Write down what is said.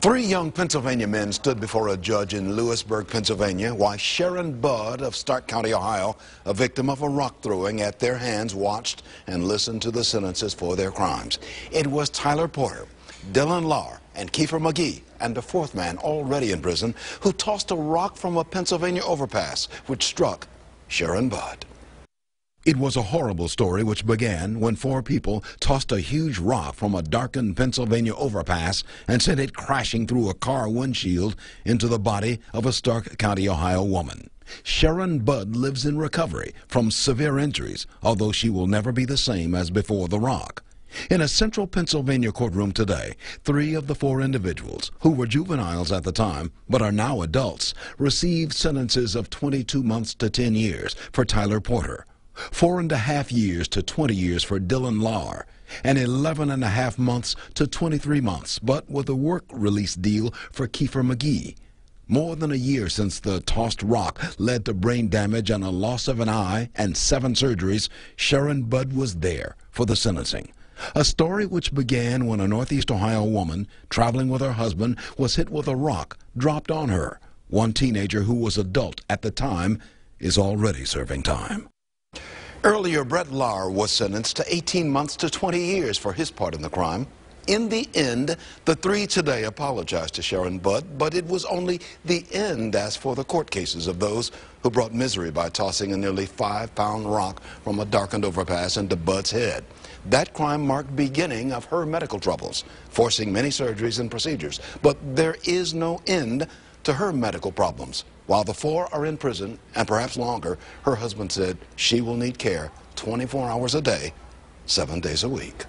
Three young Pennsylvania men stood before a judge in Lewisburg, Pennsylvania, while Sharon Budd of Stark County, Ohio, a victim of a rock throwing at their hands, watched and listened to the sentences for their crimes. It was Tyler Porter, Dylan Lahr, and Kiefer McGee, and a fourth man already in prison, who tossed a rock from a Pennsylvania overpass, which struck Sharon Budd. It was a horrible story which began when four people tossed a huge rock from a darkened Pennsylvania overpass and sent it crashing through a car windshield into the body of a Stark County, Ohio woman. Sharon Budd lives in recovery from severe injuries, although she will never be the same as before the rock. In a central Pennsylvania courtroom today, three of the four individuals, who were juveniles at the time but are now adults, received sentences of 22 months to 10 years for Tyler Porter, 4.5 years to 20 years for Dylan Lahr, and 11.5 months to 23 months, but with a work release deal for Kiefer McGee. More than a year since the tossed rock led to brain damage and a loss of an eye and 7 surgeries, Sharon Budd was there for the sentencing. A story which began when a Northeast Ohio woman traveling with her husband was hit with a rock dropped on her. One teenager who was adult at the time is already serving time. Earlier, Brett Lahr was sentenced to 18 months to 20 years for his part in the crime. In the end, the three today apologized to Sharon Budd, but it was only the end as for the court cases of those who brought misery by tossing a nearly 5-pound rock from a darkened overpass into Budd's head. That crime marked the beginning of her medical troubles, forcing many surgeries and procedures. But there is no end to her medical problems. While the four are in prison, and perhaps longer, her husband said she will need care 24 hours a day, 7 days a week.